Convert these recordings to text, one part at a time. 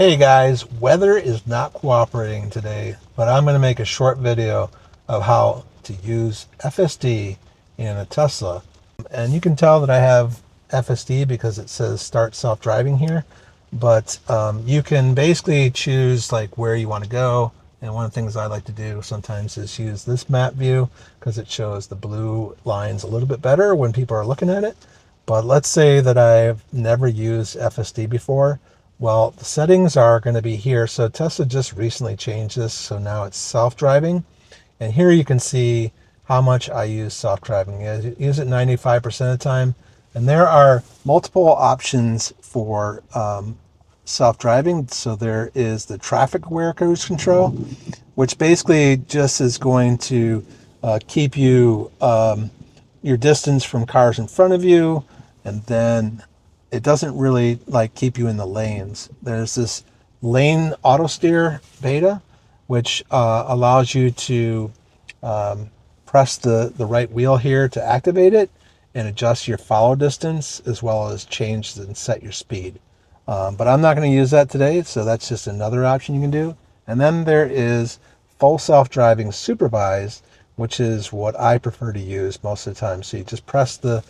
Hey guys, weather is not cooperating today, but I'm going to make a short video of how to use FSD in a Tesla. And you can tell that I have FSD because it says start self-driving here, but you can basically choose like where you want to go. And one of the things I like to do sometimes is use this map view because it shows the blue lines a little bit better when people are looking at it. But let's say that I've never used FSD before. Well, the settings are going to be here. So Tesla just recently changed this. So now it's self-driving. And here you can see how much I use self-driving. I use it 95% of the time. And there are multiple options for self-driving. So there is the traffic aware cruise control, which basically just is going to keep you your distance from cars in front of you, and then it doesn't really like keep you in the lanes. There's this lane autosteer beta, which allows you to press the right wheel here to activate it and adjust your follow distance as well as change and set your speed. But I'm not going to use that today, so that's just another option you can do. And then there is full self-driving supervised, which is what I prefer to use most of the time. So you just press the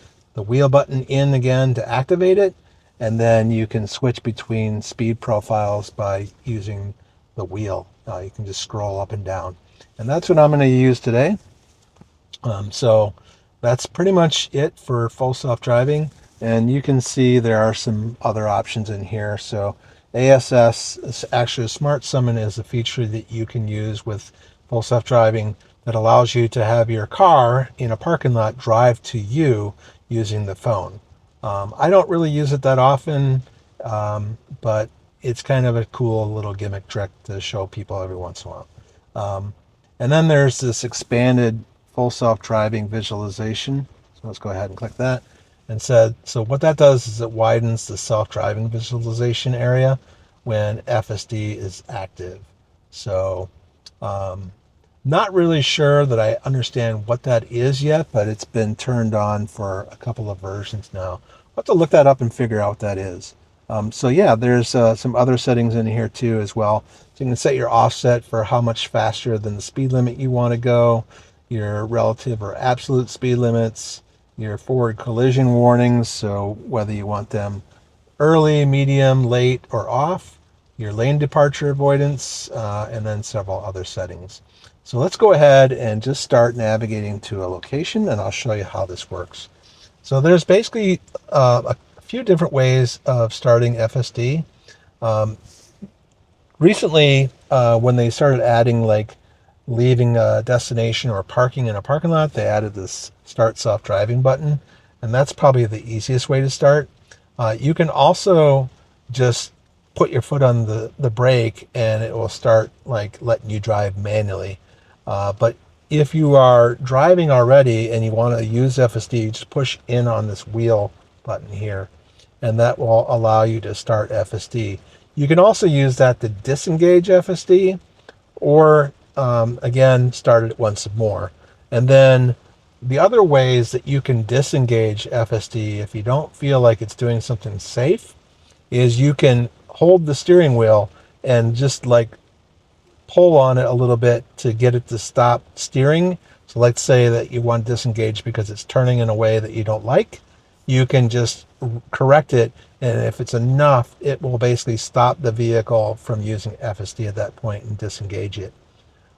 wheel button in again to activate it, and then you can switch between speed profiles by using the wheel. You can just scroll up and down. And that's what I'm going to use today. So that's pretty much it for full self-driving. And you can see there are some other options in here. So ASS, is actually a smart summon, is a feature that you can use with full self-driving that allows you to have your car in a parking lot drive to you using the phone. I don't really use it that often, but it's kind of a cool little gimmick trick to show people every once in a while. And then there's this expanded full self-driving visualization. So let's go ahead and click that. And so what that does is it widens the self-driving visualization area when FSD is active. So not really sure that I understand what that is yet, but it's been turned on for a couple of versions now. I'll have to look that up and figure out what that is. So yeah, there's some other settings in here too as well. So you can set your offset for how much faster than the speed limit you want to go, your relative or absolute speed limits, your forward collision warnings, so whether you want them early, medium, late, or off, your lane departure avoidance, and then several other settings. So let's go ahead and just start navigating to a location, and I'll show you how this works. So there's basically a few different ways of starting FSD. Recently, when they started adding like leaving a destination or parking in a parking lot, they added this start self-driving button, and that's probably the easiest way to start. You can also just put your foot on the brake and it will start like letting you drive manually. But if you are driving already and you want to use FSD, you just push in on this wheel button here, and that will allow you to start FSD. You can also use that to disengage FSD, or again, start it once more. And then the other ways that you can disengage FSD if you don't feel like it's doing something safe is you can hold the steering wheel and just like pull on it a little bit to get it to stop steering. So let's say that you want to disengage because it's turning in a way that you don't like. You can just correct it, and if it's enough, it will basically stop the vehicle from using FSD at that point and disengage it.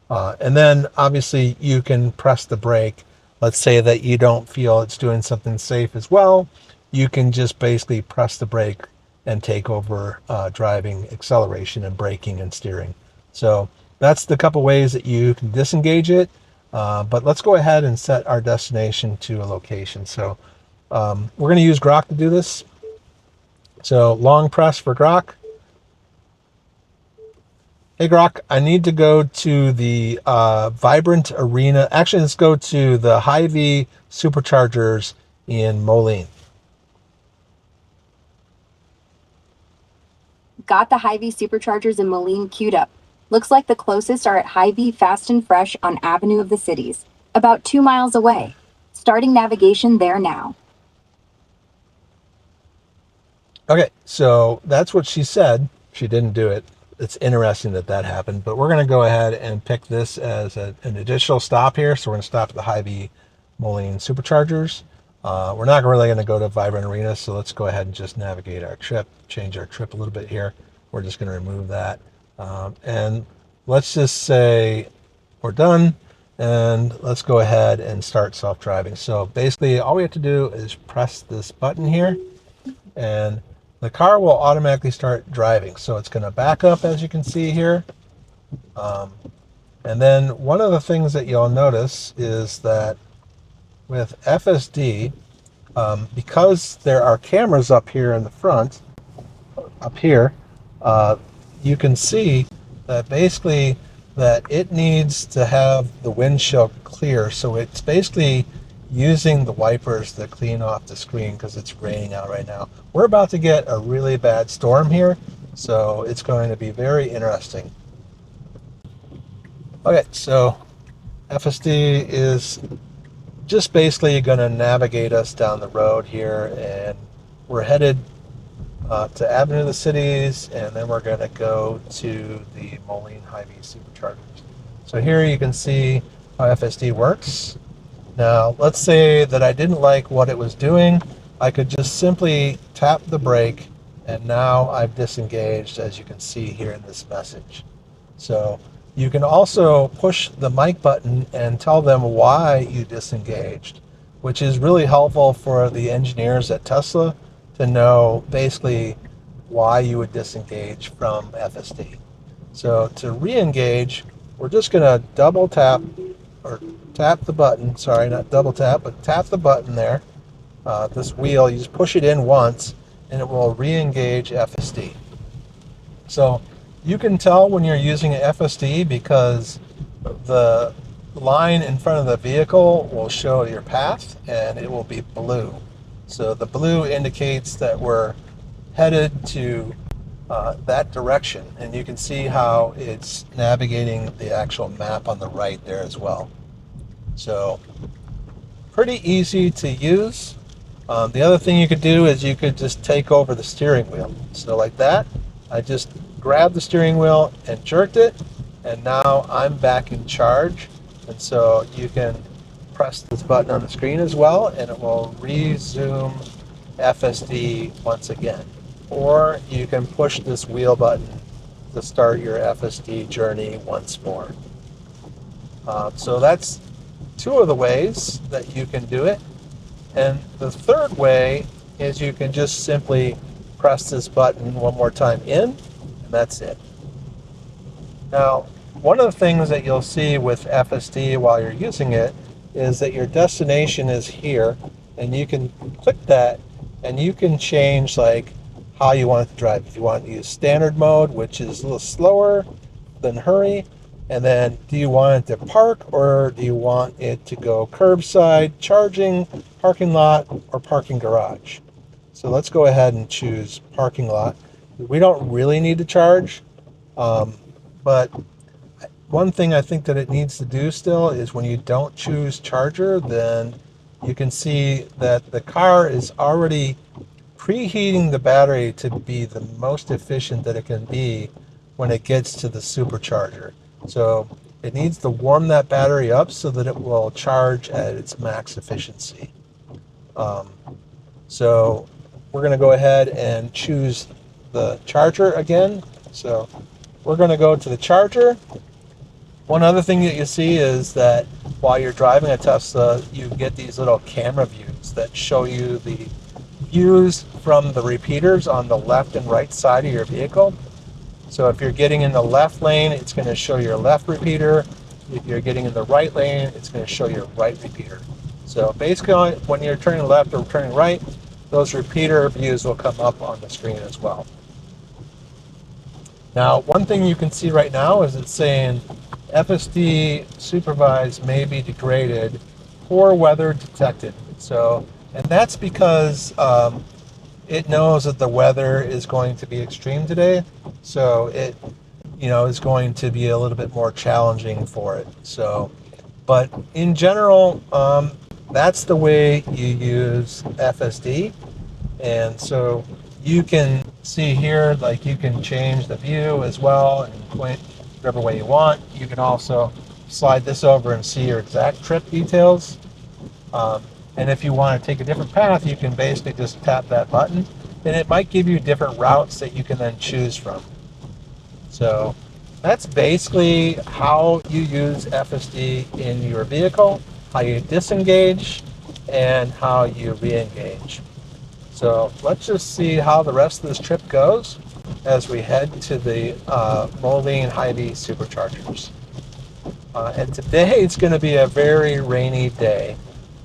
And then obviously you can press the brake. Let's say that you don't feel it's doing something safe as well. You can just basically press the brake and take over driving acceleration and braking and steering. So that's the couple ways that you can disengage it. But let's go ahead and set our destination to a location. So we're going to use Grok to do this. So long press for Grok. Hey Grok, I need to go to the Vibrant Arena. Actually, let's go to the Hy-Vee Superchargers in Moline. Got the Hy-Vee Superchargers in Moline queued up. Looks like the closest are at Hy-Vee Fast and Fresh on Avenue of the Cities, about 2 miles away. Starting navigation there now. Okay, so that's what she said. she didn't do it. It's interesting that that happened, but we're going to go ahead and pick this as an additional stop here. So we're going to stop at the Hy-Vee Moline Superchargers. We're not really going to go to Vibrant Arena, so let's go ahead and just navigate our trip, change our trip a little bit here. We're just going to remove that. And let's just say we're done, and let's go ahead and start self-driving. So basically all we have to do is press this button here, and the car will automatically start driving. So it's going to back up, as you can see here. And then one of the things that you'll notice is that with FSD, because there are cameras up here in the front, up here, you can see that basically that it needs to have the windshield clear. So it's basically using the wipers to clean off the screen because it's raining out right now. We're about to get a really bad storm here, so it's going to be very interesting. Okay, so FSD is just basically going to navigate us down the road here, and we're headed to Avenue of the Cities, and then we're going to go to the Moline Hy-Vee Superchargers. So here you can see how FSD works. Now, let's say that I didn't like what it was doing. I could just simply tap the brake, and now I've disengaged, as you can see here in this message. So you can also push the mic button and tell them why you disengaged, which is really helpful for the engineers at Tesla to know basically why you would disengage from FSD. So to re-engage, we're just going to double tap, or tap the button, sorry, not double tap, but tap the button there, this wheel, you just push it in once, and it will re-engage FSD. So you can tell when you're using an FSD because the line in front of the vehicle will show your path, and it will be blue. So the blue indicates that we're headed to that direction, and you can see how it's navigating the actual map on the right there as well. So pretty easy to use. The other thing you could do is you could just take over the steering wheel. So like that, I just grabbed the steering wheel and jerked it, and now I'm back in charge. And so you can press this button on the screen as well, and it will resume FSD once again. Or you can push this wheel button to start your FSD journey once more. So that's two of the ways that you can do it. And the third way is you can just simply press this button one more time in, and that's it. Now, one of the things that you'll see with FSD while you're using it is that your destination is here, and you can click that, and you can change like how you want it to drive. If you want to use standard mode, which is a little slower than hurry, and then do you want it to park, or do you want it to go curbside, charging, parking lot, or parking garage? So let's go ahead and choose parking lot. We don't really need to charge, but one thing I think that it needs to do still is when you don't choose charger, then you can see that the car is already preheating the battery to be the most efficient that it can be when it gets to the supercharger. So it needs to warm that battery up so that it will charge at its max efficiency. So we're going to go ahead and choose the charger again. So we're going to go to the charger. One other thing that you see is that while you're driving a Tesla, you get these little camera views that show you the views from the repeaters on the left and right side of your vehicle. So if you're getting in the left lane, it's going to show your left repeater. If you're getting in the right lane, it's going to show your right repeater. So basically, when you're turning left or turning right, those repeater views will come up on the screen as well. Now, one thing you can see right now is it's saying FSD supervised may be degraded, poor weather detected. So, and that's because it knows that the weather is going to be extreme today. So it, is going to be a little bit more challenging for it. So, but in general, that's the way you use FSD. And so you can see here, like you can change the view as well and point whatever way you want. You can also slide this over and see your exact trip details. And if you want to take a different path, you can basically just tap that button, and it might give you different routes that you can then choose from. So that's basically how you use FSD in your vehicle, how you disengage, and how you re-engage. So let's just see how the rest of this trip goes as we head to the Moline Hy-Vee Superchargers. And today it's going to be a very rainy day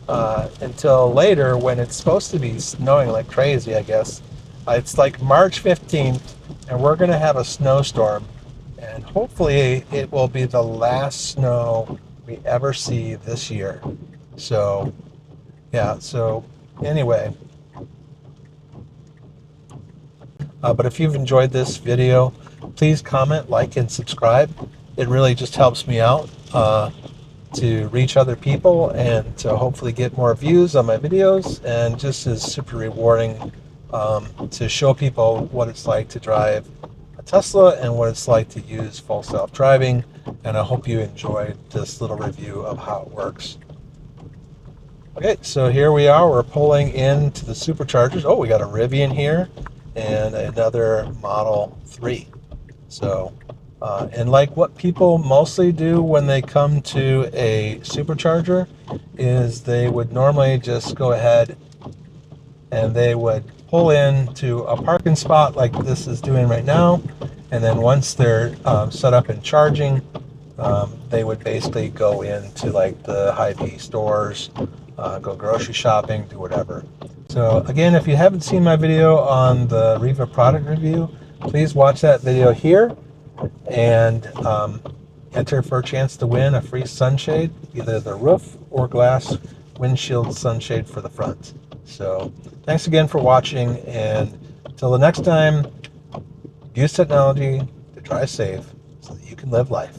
until later when it's supposed to be snowing like crazy, I guess. It's like March 15th, and we're going to have a snowstorm. And hopefully it will be the last snow we ever see this year. So, yeah, so anyway. But if you've enjoyed this video, please comment, like, and subscribe. It really just helps me out to reach other people and to hopefully get more views on my videos, and just is super rewarding to show people what it's like to drive a Tesla and what it's like to use full self-driving. And I hope you enjoyed this little review of how it works. Okay, so here we are. We're pulling into the Superchargers. Oh, we got a Rivian here and another Model 3. So, and like what people mostly do when they come to a supercharger is they would normally just go ahead and they would pull into a parking spot like this is doing right now. And then once they're set up and charging, they would basically go into like the Hy-Vee stores, go grocery shopping, do whatever. So again, if you haven't seen my video on the Riva product review, please watch that video here and enter for a chance to win a free sunshade, either the roof or glass windshield sunshade for the front. So thanks again for watching, and until the next time, use technology to drive safe so that you can live life.